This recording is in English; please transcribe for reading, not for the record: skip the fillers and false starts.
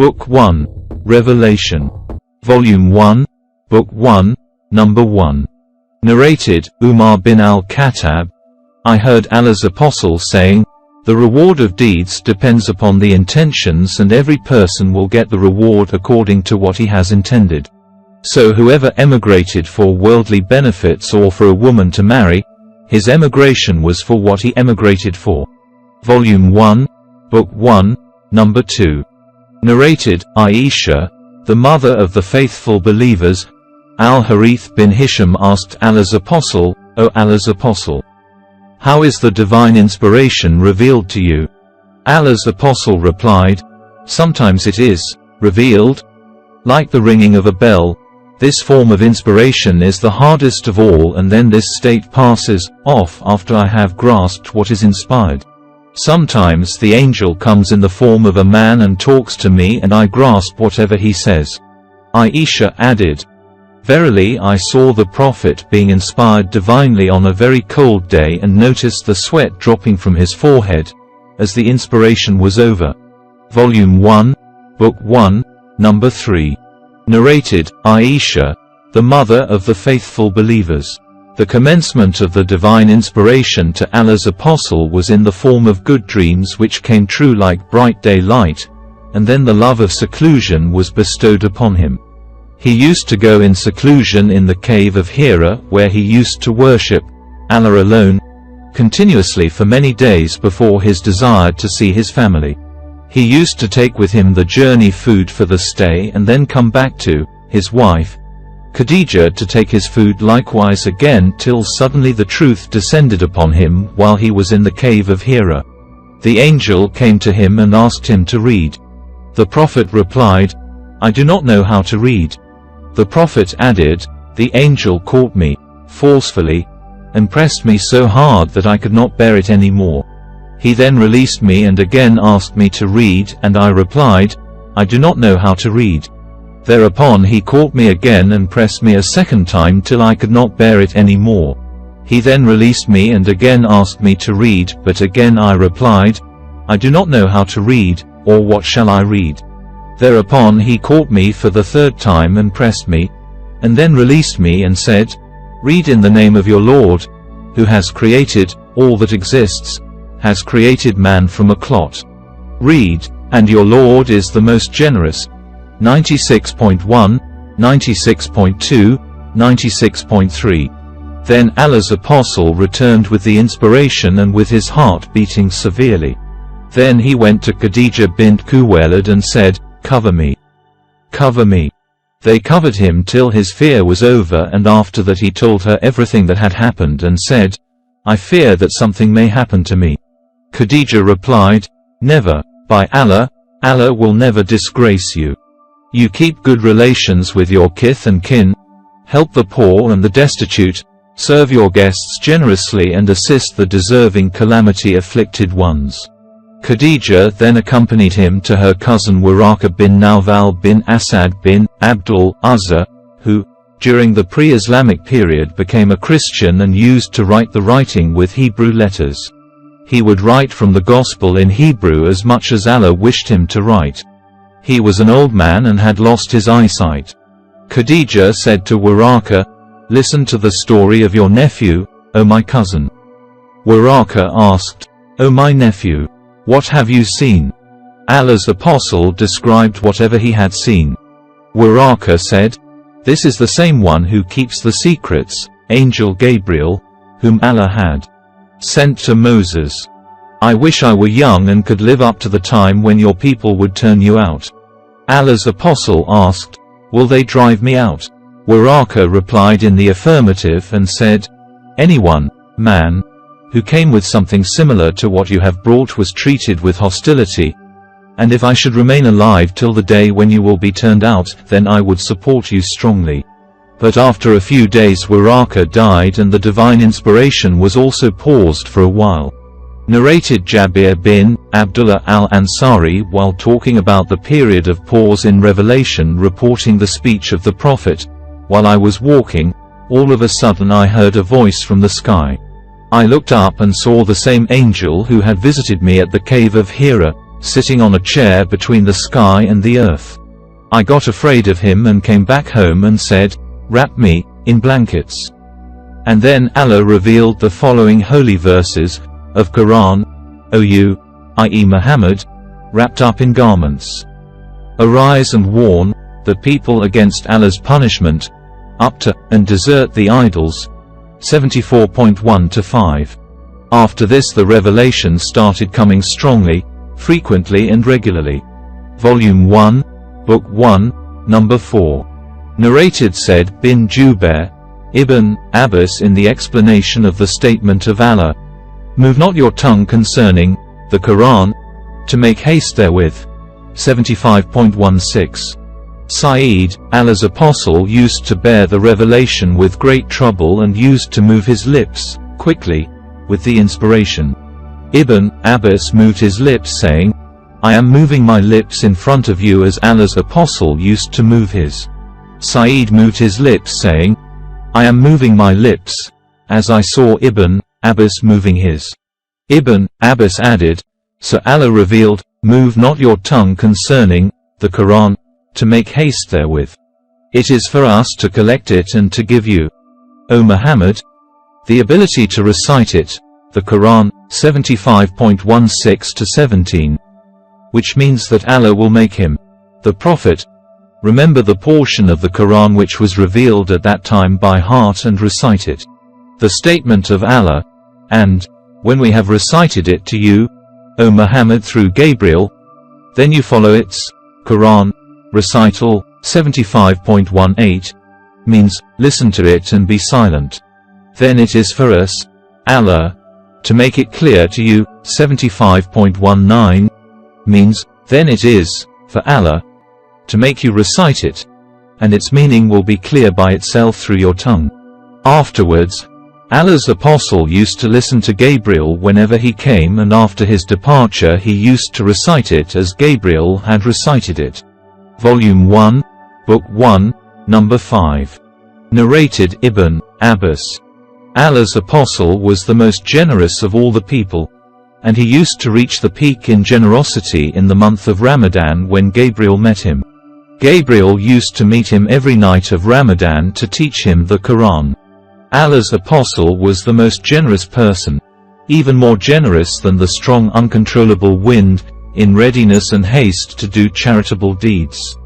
Book 1, Revelation. Volume 1, Book 1, Number 1. Narrated, Umar bin al-Khattab. I heard Allah's Apostle saying, "The reward of deeds depends upon the intentions, and every person will get the reward according to what he has intended. So whoever emigrated for worldly benefits or for a woman to marry, his emigration was for what he emigrated for." Volume 1, Book 1, Number 2. Narrated, Aisha, the mother of the faithful believers. Al-Harith bin Hisham asked Allah's Apostle, "O Allah's Apostle, how is the divine inspiration revealed to you?" Allah's Apostle replied, "Sometimes it is revealed like the ringing of a bell. This form of inspiration is the hardest of all, and then this state passes off after I have grasped what is inspired. Sometimes the angel comes in the form of a man and talks to me, and I grasp whatever he says." Aisha added, "Verily I saw the Prophet being inspired divinely on a very cold day and noticed the sweat dropping from his forehead as the inspiration was over." Volume 1, Book 1, Number 3. Narrated, Aisha, the mother of the faithful believers. The commencement of the divine inspiration to Allah's Apostle was in the form of good dreams which came true like bright daylight, and then the love of seclusion was bestowed upon him. He used to go in seclusion in the cave of Hira, where he used to worship Allah alone continuously for many days before his desire to see his family. He used to take with him the journey food for the stay and then come back to his wife Khadijah to take his food likewise again, till suddenly the truth descended upon him while he was in the cave of Hira. The angel came to him and asked him to read. The Prophet replied, "I do not know how to read." The Prophet added, "The angel caught me forcefully and pressed me so hard that I could not bear it any more. He then released me and again asked me to read, and I replied, 'I do not know how to read.' Thereupon he caught me again and pressed me a second time till I could not bear it any more. He then released me and again asked me to read, but again I replied, 'I do not know how to read, or what shall I read?' Thereupon he caught me for the third time and pressed me, and then released me and said, 'Read in the name of your Lord, who has created all that exists, has created man from a clot. Read, and your Lord is the most generous.' 96.1, 96.2, 96.3. Then Allah's Apostle returned with the inspiration and with his heart beating severely. Then he went to Khadijah bint Khuwaylid and said, 'Cover me. Cover me.' They covered him till his fear was over, and after that he told her everything that had happened and said, 'I fear that something may happen to me.' Khadijah replied, 'Never, by Allah, Allah will never disgrace you. You keep good relations with your kith and kin, help the poor and the destitute, serve your guests generously and assist the deserving calamity-afflicted ones.' Khadijah then accompanied him to her cousin Waraka bin Nawfal bin Asad bin Abdul Uzza, who, during the pre-Islamic period, became a Christian and used to write the writing with Hebrew letters. He would write from the Gospel in Hebrew as much as Allah wished him to write. He was an old man and had lost his eyesight. Khadijah said to Waraka, 'Listen to the story of your nephew, O my cousin.' Waraka asked, 'O my nephew, what have you seen?' Allah's Apostle described whatever he had seen. Waraka said, 'This is the same one who keeps the secrets, Angel Gabriel, whom Allah had sent to Moses. I wish I were young and could live up to the time when your people would turn you out.' Allah's Apostle asked, 'Will they drive me out?' Waraka replied in the affirmative and said, 'Anyone, man, who came with something similar to what you have brought was treated with hostility, and if I should remain alive till the day when you will be turned out, then I would support you strongly.' But after a few days Waraka died, and the divine inspiration was also paused for a while. Narrated Jabir bin Abdullah al-Ansari, while talking about the period of pause in Revelation, reporting the speech of the Prophet, "While I was walking, all of a sudden I heard a voice from the sky. I looked up and saw the same angel who had visited me at the cave of Hira, sitting on a chair between the sky and the earth. I got afraid of him and came back home and said, "Wrap me in blankets." And then Allah revealed the following holy verses of Quran: O you, i.e. Muhammad, wrapped up in garments, arise and warn the people against Allah's punishment, up to, and desert the idols. 74.1-5. After this the revelation started coming strongly, frequently and regularly. Volume 1, Book 1, Number 4. Narrated said bin Jubair, Ibn Abbas in the explanation of the statement of Allah, "Move not your tongue concerning the Quran, to make haste therewith." 75.16. Said, Allah's apostle, used to bear the revelation with great trouble and used to move his lips quickly with the inspiration. Ibn Abbas moved his lips saying, "I am moving my lips in front of you as Allah's apostle used to move his." Said moved his lips saying, "I am moving my lips as I saw Ibn Abbas moving his." Ibn Abbas added, "So Allah revealed, move not your tongue concerning the Quran, to make haste therewith. It is for us to collect it and to give you, O Muhammad, the ability to recite it, the Quran." 75.16-17. Which means that Allah will make him, the Prophet, remember the portion of the Quran which was revealed at that time by heart and recite it. The statement of Allah, and, when we have recited it to you, O Muhammad, through Gabriel, then you follow its Quran recital. 75.18, means, listen to it and be silent. Then it is for us, Allah, to make it clear to you. 75.19, means, then it is for Allah to make you recite it, and its meaning will be clear by itself through your tongue. Afterwards, Allah's apostle used to listen to Gabriel whenever he came, and after his departure he used to recite it as Gabriel had recited it. Volume 1, Book 1, Number 5. Narrated Ibn Abbas, Allah's apostle was the most generous of all the people, and he used to reach the peak in generosity in the month of Ramadan when Gabriel met him. Gabriel used to meet him every night of Ramadan to teach him the Quran. Allah's apostle was the most generous person, even more generous than the strong uncontrollable wind, in readiness and haste to do charitable deeds.